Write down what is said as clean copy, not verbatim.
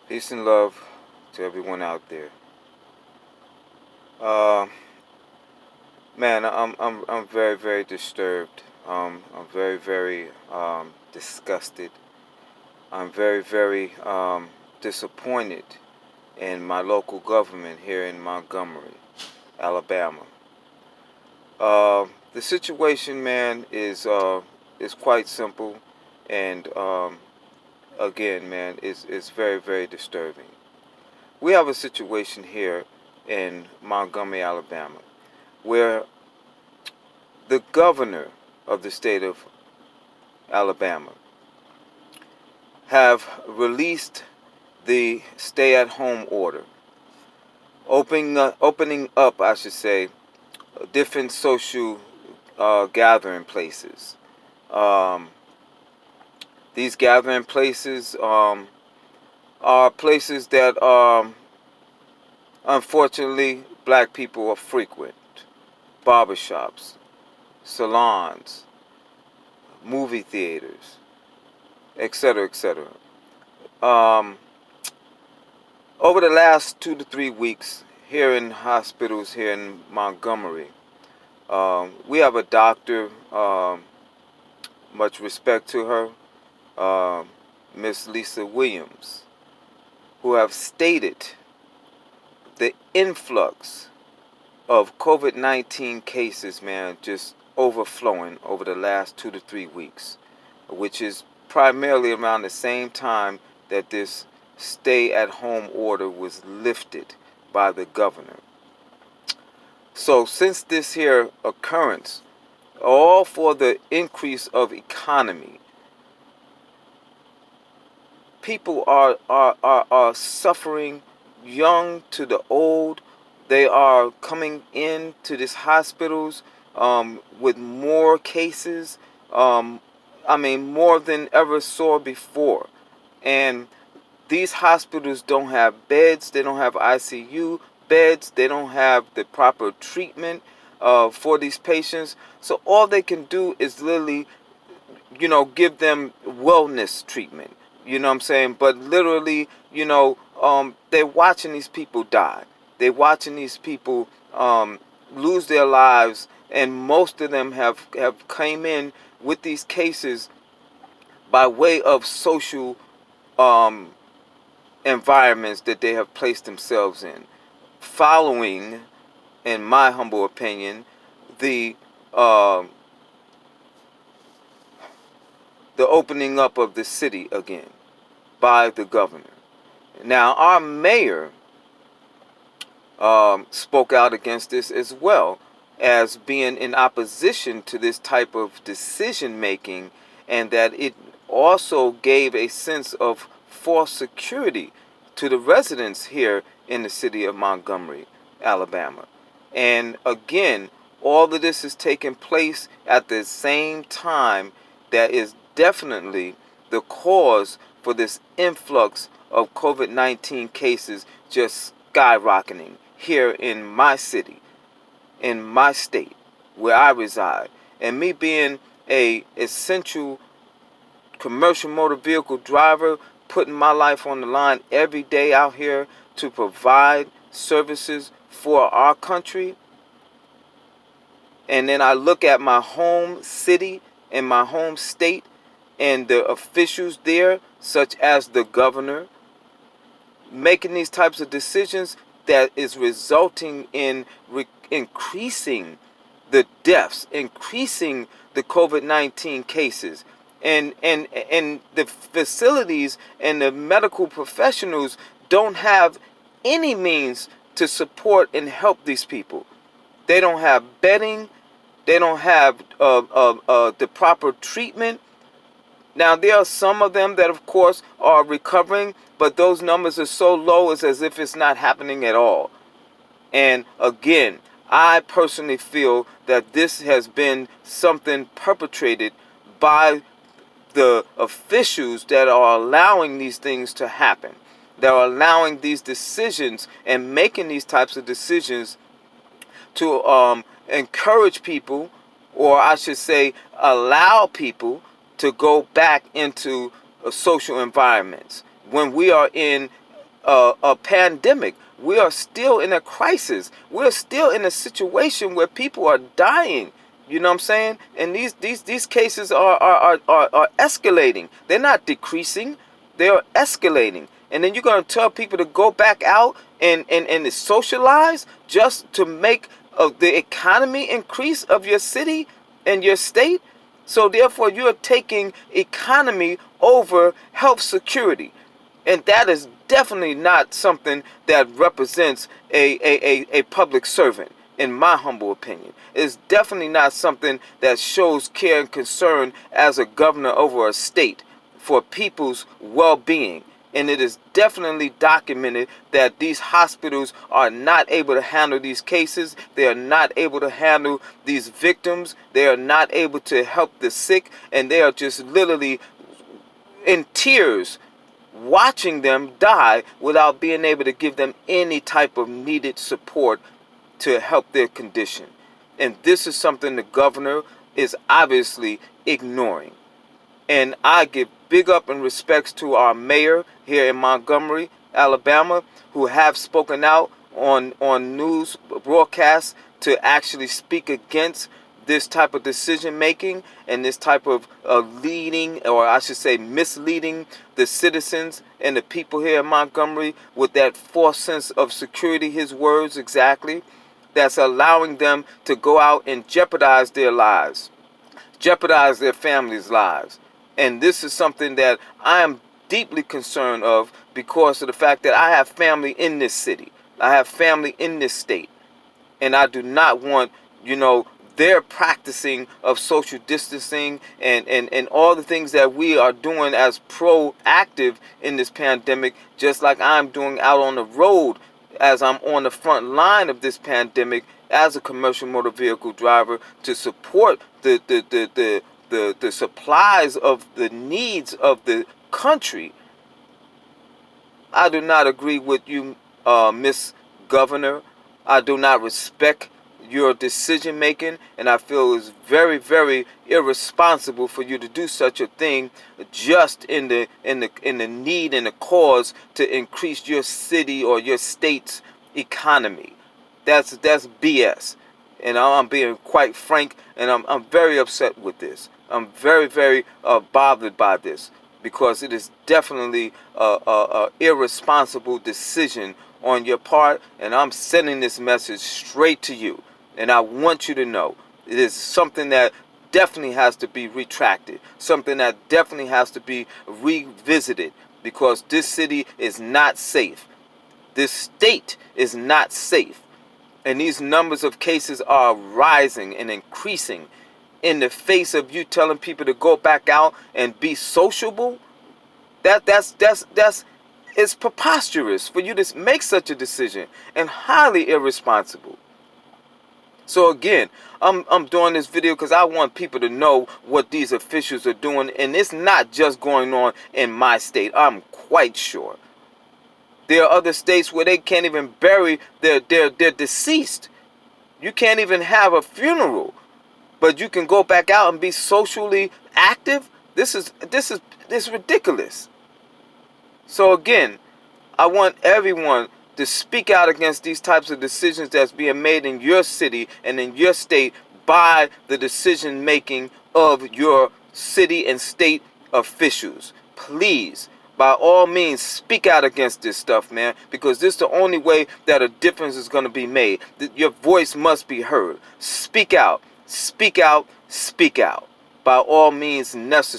Peace and love to everyone out there. Uh, Man, I'm very very disturbed. I'm very very disgusted. I'm very very disappointed in my local government here in Montgomery, Alabama. The situation, man, is quite simple, and again, man, is very very disturbing. We have a situation here in Montgomery, Alabama, where the governor of the state of Alabama have released the stay-at-home order, opening up, I should say, different social gathering places. Um, these gathering places are places that, unfortunately, black people are frequent: barbershops, salons, movie theaters, etc., etc. Um, Over the last 2 to 3 weeks, here in hospitals here in Montgomery, we have a doctor, much respect to her, Miss Lisa Williams, who have stated the influx of COVID-19 cases, man, just overflowing over the last 2 to 3 weeks, which is primarily around the same time that this stay-at-home order was lifted by the governor. So since this here occurrence, all for the increase of economy, people are suffering, young to the old. They are coming into these hospitals with more cases. I mean, more than ever saw before. And these hospitals don't have beds. They don't have ICU beds. They don't have the proper treatment for these patients. So all they can do is literally, give them wellness treatment. You know what I'm saying? But literally, they're watching these people die. They're watching these people lose their lives, and most of them have came in with these cases by way of social um, environments that they have placed themselves in, following, in my humble opinion, the uh, the opening up of the city again by the governor. Now, our mayor spoke out against this as well, as being in opposition to this type of decision making, and that it also gave a sense of false security to the residents here in the city of Montgomery, Alabama. And again, all of this is taking place at the same time that is definitely the cause for this influx of COVID-19 cases just skyrocketing here in my city, in my state, where I reside. And me being a essential commercial motor vehicle driver, putting my life on the line every day out here to provide services for our country. And then I look at my home city and my home state and the officials there, such as the governor, making these types of decisions that is resulting in increasing the deaths, increasing the COVID-19 cases. And the facilities and the medical professionals don't have any means to support and help these people. They don't have bedding. They don't have the proper treatment. Now, there are some of them that, of course, are recovering, but those numbers are so low, it's as if it's not happening at all. And again, I personally feel that this has been something perpetrated by the officials that are allowing these things to happen. That are allowing these decisions and making these types of decisions to encourage people, or I should say, allow people to go back into social environments when we are in a pandemic. We are still in a crisis. We're still in a situation where people are dying. You know what I'm saying? And these cases are escalating. They're not decreasing. They are escalating. And then you're going to tell people to go back out and to socialize just to make the economy increase of your city and your state. So therefore, you're taking economy over health security. And that is definitely not something that represents a public servant, in my humble opinion. It's definitely not something that shows care and concern as a governor over a state for people's well-being. And it is definitely documented that these hospitals are not able to handle these cases. They are not able to handle these victims. They are not able to help the sick. And they are just literally in tears watching them die without being able to give them any type of needed support to help their condition. And this is something the governor is obviously ignoring. And I give big up and respects to our mayor here in Montgomery, Alabama, who have spoken out on news broadcasts to actually speak against this type of decision making and this type of leading, or I should say misleading the citizens and the people here in Montgomery with that false sense of security, his words exactly, that's allowing them to go out and jeopardize their lives, jeopardize their families' lives. And this is something that I am deeply concerned of because of the fact that I have family in this city. I have family in this state. And I do not want, their practicing of social distancing and all the things that we are doing as proactive in this pandemic, just like I'm doing out on the road as I'm on the front line of this pandemic as a commercial motor vehicle driver to support the supplies of the needs of the country. I do not agree with you, Miss Governor. I do not respect your decision making, and I feel it's very, very irresponsible for you to do such a thing just in the need and the cause to increase your city or your state's economy. That's BS. And I'm being quite frank, and I'm very upset with this. I'm very, very bothered by this because it is definitely a irresponsible decision on your part, and I'm sending this message straight to you. And I want you to know it is something that definitely has to be retracted, something that definitely has to be revisited, because this city is not safe. This state is not safe. And these numbers of cases are rising and increasing in the face of you telling people to go back out and be sociable. That's it's preposterous for you to make such a decision, and highly irresponsible. So again, I'm doing this video because I want people to know what these officials are doing, and it's not just going on in my state. I'm quite sure there are other states where they can't even bury their deceased. You can't even have a funeral, but you can go back out and be socially active. This is ridiculous. So again, I want everyone to speak out against these types of decisions that's being made in your city and in your state by the decision making of your city and state officials. Please, by all means, speak out against this stuff, man, because this is the only way that a difference is going to be made. Your voice must be heard. Speak out, speak out, speak out. By all means necessary.